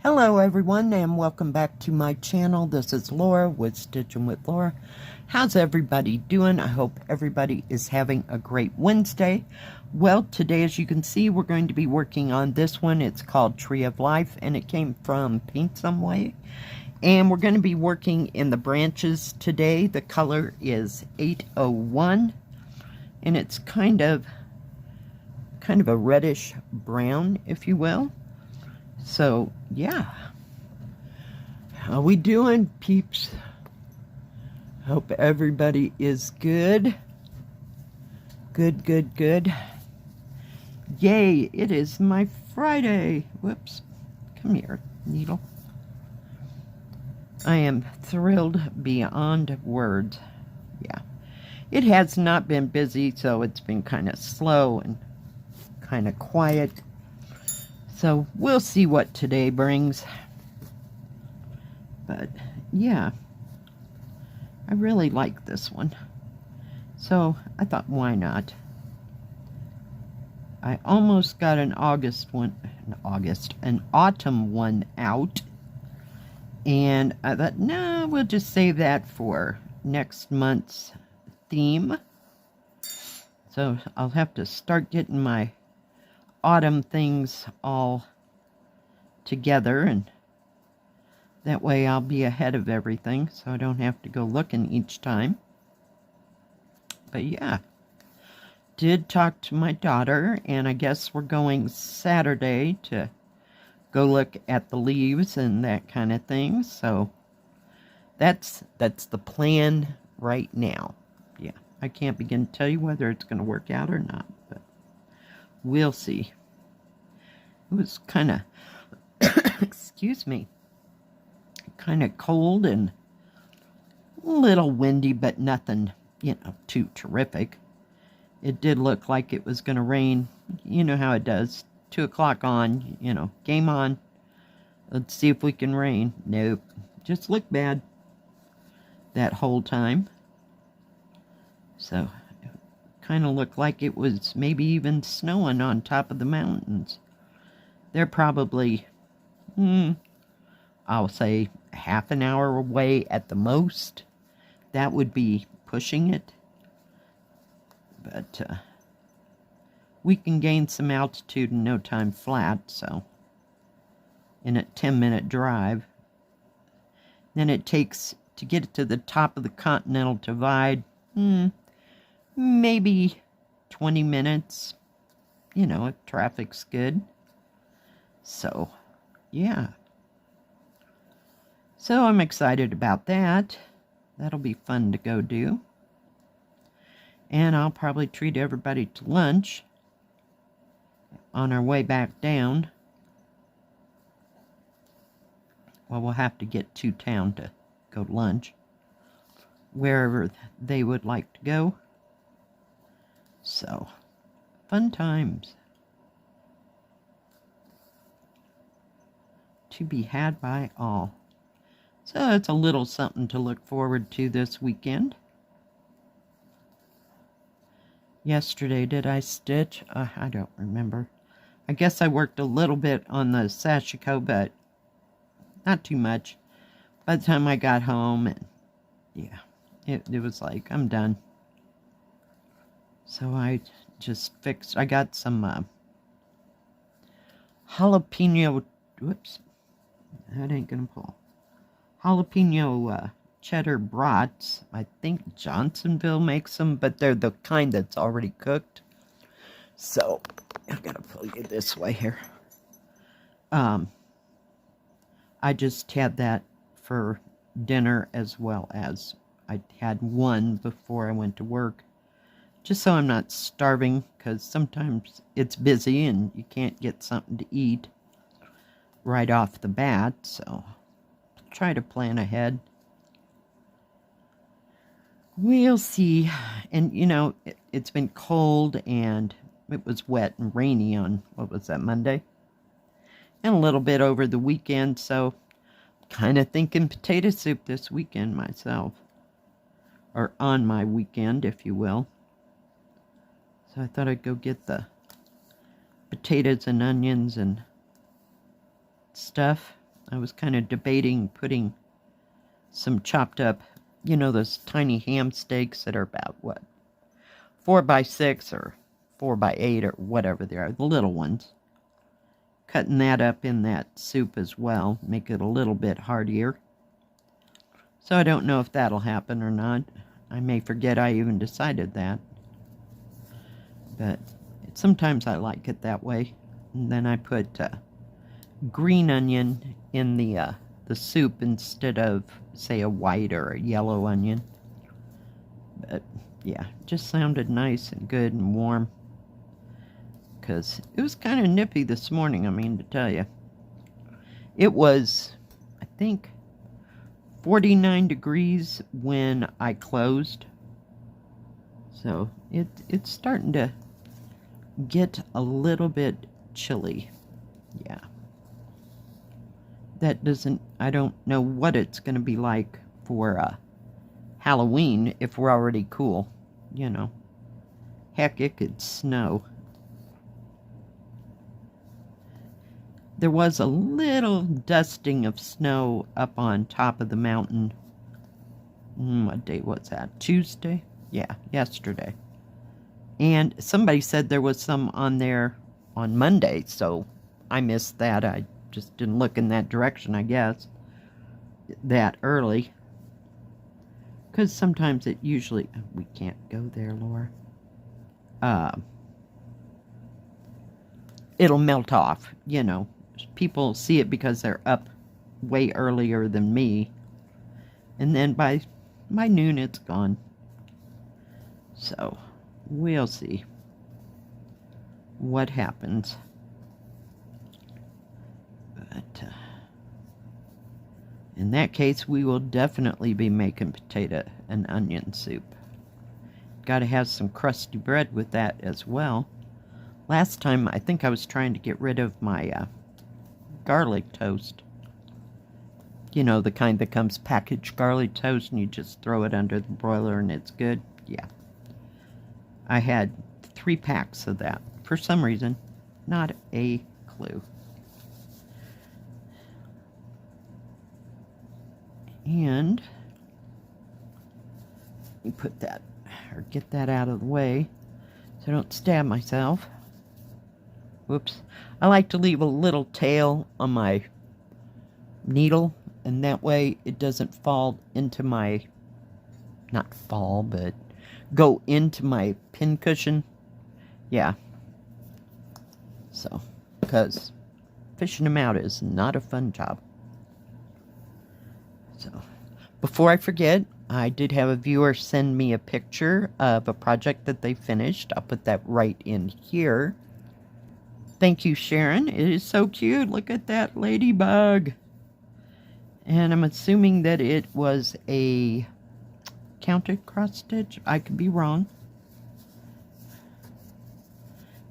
Hello everyone and welcome back to my channel. This is Laura with Stitchin with Laura. How's everybody doing? I hope everybody is having a great Wednesday. Well, today as you can see we're going to be working on this one. It's called Tree of Life and it came from PaintSomeWay. And we're going to be working in the branches today. The color is 801 and it's kind of a reddish brown, if you will. So, yeah. How we doing, peeps? Hope everybody is good. Good. Yay, it is my Friday. Whoops. Come here, needle. I am thrilled beyond words. Yeah. It has not been busy, so it's been kind of slow and kind of quiet. So we'll see what today brings. But yeah, I really like this one. So I thought, why not? I almost got an autumn one out. And I thought, no, we'll just save that for next month's theme. So I'll have to start getting my autumn things all together, and that way I'll be ahead of everything so I don't have to go looking each time. But yeah, did talk to my daughter, and I guess we're going Saturday to go look at the leaves and that kind of thing. So that's the plan right now. Yeah, I can't begin to tell you whether it's going to work out or not, but we'll see. It was kind of, excuse me, kind of cold and a little windy, but nothing, too terrific. It did look like it was going to rain. You know how it does. 2 o'clock on, game on. Let's see if we can rain. Nope. Just looked bad that whole time. So kind of looked like it was maybe even snowing on top of the mountains. They're probably, I'll say half an hour away at the most. That would be pushing it. But we can gain some altitude in no time flat, so in a 10-minute drive. Then it takes, to get it to the top of the Continental Divide, maybe 20 minutes, if traffic's good. So, yeah. So I'm excited about that. That'll be fun to go do. And I'll probably treat everybody to lunch on our way back down. Well, we'll have to get to town to go to lunch, wherever they would like to go. So, fun times to be had by all. So it's a little something to look forward to this weekend. Yesterday, did I stitch? I don't remember. I guess I worked a little bit on the sashiko, but not too much. By the time I got home, and yeah, it was like, I'm done. So I just fixed, I got some jalapeno, whoops, that ain't gonna pull. Jalapeno cheddar brats. I think Johnsonville makes them, but they're the kind that's already cooked. So, I gotta pull you this way here. I just had that for dinner, as well as I had one before I went to work. Just so I'm not starving, because sometimes it's busy and you can't get something to eat right off the bat, so try to plan ahead. We'll see. And it's been cold and it was wet and rainy on, what was that, Monday? And a little bit over the weekend, so kind of thinking potato soup this weekend myself. Or on my weekend, if you will. So I thought I'd go get the potatoes and onions and stuff I was kind of debating putting some chopped up, you know, those tiny ham steaks that are about, what, 4x6 or 4x8 or whatever they are, the little ones. Cutting that up in that soup as well, make it a little bit heartier. So I don't know if that'll happen or not. I may forget I even decided that. But sometimes I like it that way. And then I put green onion in the soup instead of, say, a white or a yellow onion. But yeah, just sounded nice and good and warm. Because it was kind of nippy this morning, I mean to tell you. It was, I think, 49 degrees when I closed. So it's starting to get a little bit chilly. Yeah. That doesn't, I don't know what it's going to be like for Halloween if we're already cool, you know. Heck, it could snow. There was a little dusting of snow up on top of the mountain. What day was that? Tuesday? Yeah, yesterday. And somebody said there was some on there on Monday, so I missed that. I just didn't look in that direction, I guess, that early. Because sometimes it usually... We can't go there, Laura. It'll melt off, you know. People see it because they're up way earlier than me. And then by noon, it's gone. So, we'll see what happens. But, in that case, we will definitely be making potato and onion soup. Got to have some crusty bread with that as well. Last time, I think I was trying to get rid of my garlic toast. You know, the kind that comes packaged garlic toast and you just throw it under the broiler and it's good. Yeah. I had 3 packs of that. For some reason, not a clue. And let me put that, or get that out of the way so I don't stab myself. Whoops. I like to leave a little tail on my needle, and that way it doesn't fall into my, not fall, but go into my pin cushion. Yeah. So, because fishing them out is not a fun job. So, before I forget, I did have a viewer send me a picture of a project that they finished. I'll put that right in here. Thank you, Sharon. It is so cute. Look at that ladybug. And I'm assuming that it was a counted cross stitch. I could be wrong.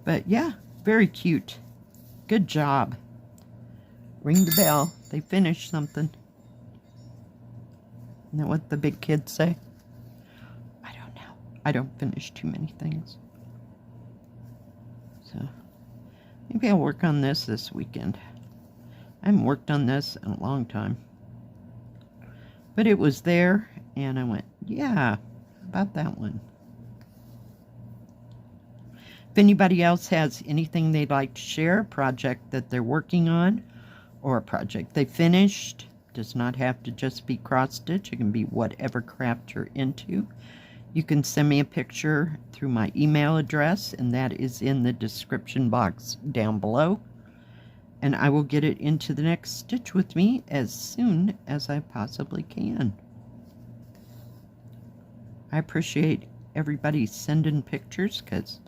But yeah, very cute. Good job. Ring the bell. They finished something. Isn't that what the big kids say? I don't know. I don't finish too many things. So, maybe I'll work on this weekend. I haven't worked on this in a long time. But it was there, and I went, yeah, about that one. If anybody else has anything they'd like to share, a project that they're working on, or a project they finished, does not have to just be cross-stitch. It can be whatever craft you're into. You can send me a picture through my email address, and that is in the description box down below. And I will get it into the next stitch with me as soon as I possibly can. I appreciate everybody sending pictures because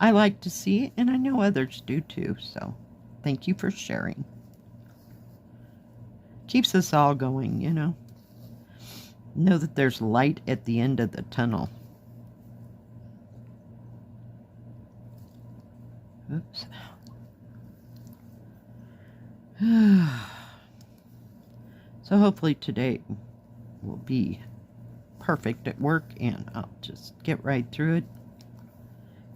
I like to see it, and I know others do too. So thank you for sharing. Keeps us all going, you know. Know that there's light at the end of the tunnel. Oops. So hopefully today will be perfect at work, and I'll just get right through it.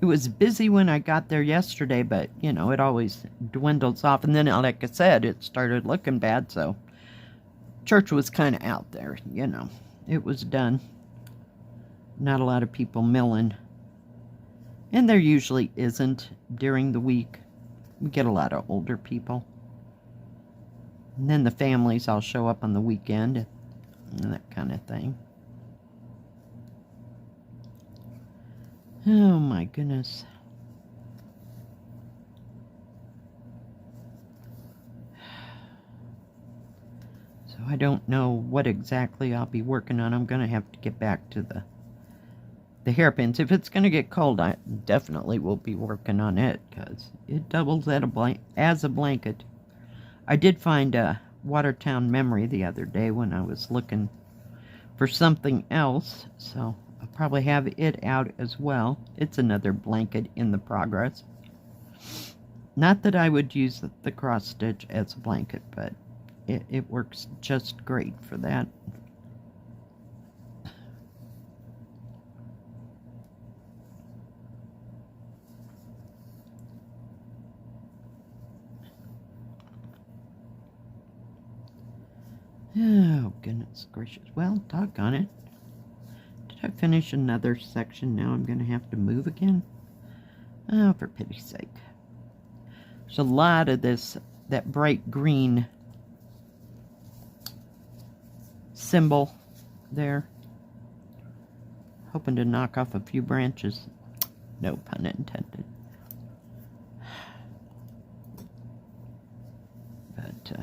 It was busy when I got there yesterday, but, you know, it always dwindles off. And then, like I said, it started looking bad, so church was kind of out there, you know. It was done. Not a lot of people milling. And there usually isn't during the week. We get a lot of older people. And then the families all show up on the weekend and that kind of thing. Oh my goodness. So I don't know what exactly I'll be working on. I'm going to have to get back to the hairpins. If it's going to get cold, I definitely will be working on it because it doubles as a blanket. I did find a Watertown Memory the other day when I was looking for something else, so I'll probably have it out as well. It's another blanket in the progress. Not that I would use the cross stitch as a blanket, but it works just great for that. Oh, goodness gracious. Well, doggone it. Did I finish another section? Now I'm going to have to move again? Oh, for pity's sake. There's a lot of that bright green symbol there. Hoping to knock off a few branches. No pun intended. But,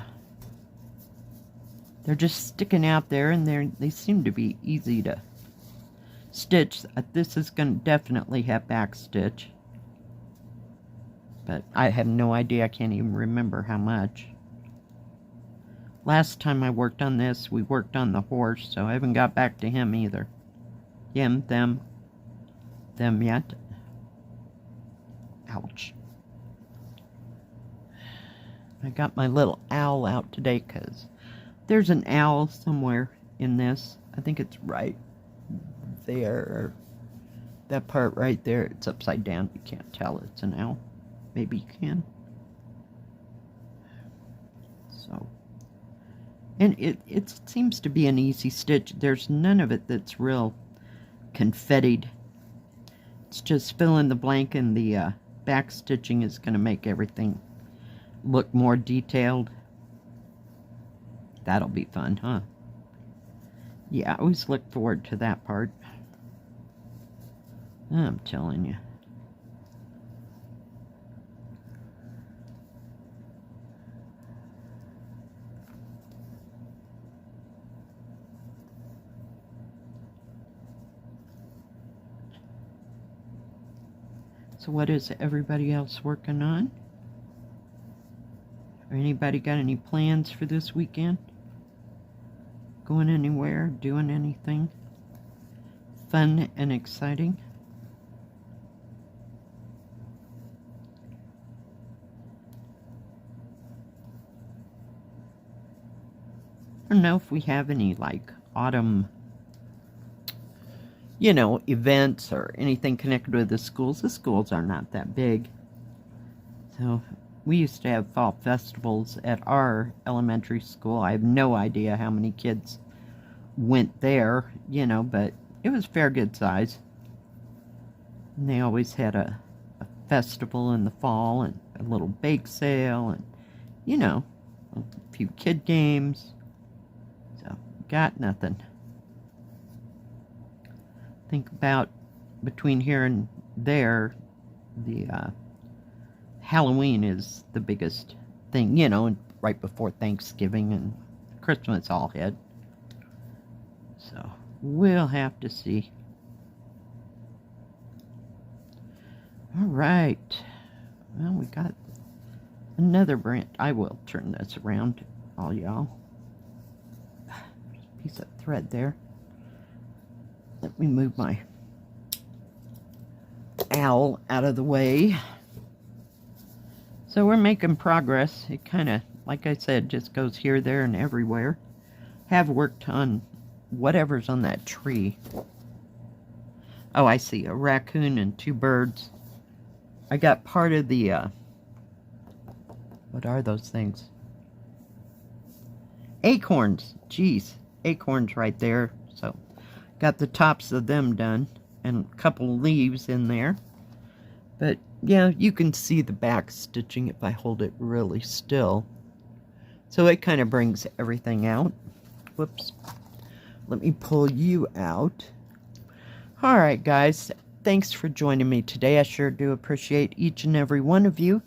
they're just sticking out there, and they seem to be easy to stitch. This is going to definitely have back stitch, but I have no idea. I can't even remember how much. Last time I worked on this, we worked on the horse, so I haven't got back to him either. Them yet. Ouch. I got my little owl out today because there's an owl somewhere in this. I think it's right there. That part right there, it's upside down. You can't tell it's an owl. Maybe you can. So, and it seems to be an easy stitch. There's none of it that's real confettied. It's just fill in the blank, and the back stitching is going to make everything look more detailed. That'll be fun, huh? Yeah, I always look forward to that part. I'm telling you. So what is everybody else working on? Or anybody got any plans for this weekend? Going anywhere? Doing anything fun and exciting? I don't know if we have any, like, autumn, you know, events or anything connected with the schools. The schools are not that big. So, we used to have fall festivals at our elementary school. I have no idea how many kids went there, you know, but it was fair good size. And they always had a festival in the fall and a little bake sale and, you know, a few kid games. So, got nothing. Think about between here and there, the Halloween is the biggest thing, you know, right before Thanksgiving, and Christmas all hit. So, we'll have to see. Alright. Well, we got another branch. I will turn this around, all y'all. Piece of thread there. Let me move my owl out of the way. So we're making progress. It kind of, like I said, just goes here, there, and everywhere. Have worked on whatever's on that tree. Oh, I see. A raccoon and two birds. I got part of the, what are those things? Acorns. Jeez, acorns right there. So, got the tops of them done, and a couple leaves in there. But, yeah, you can see the back stitching if I hold it really still. So it kind of brings everything out. Whoops. Let me pull you out. Alright, guys. Thanks for joining me today. I sure do appreciate each and every one of you.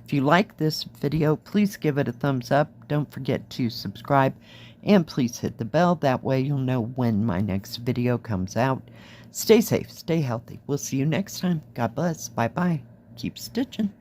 If you like this video, please give it a thumbs up. Don't forget to subscribe. And please hit the bell. That way you'll know when my next video comes out. Stay safe. Stay healthy. We'll see you next time. God bless. Bye-bye. Keep stitching.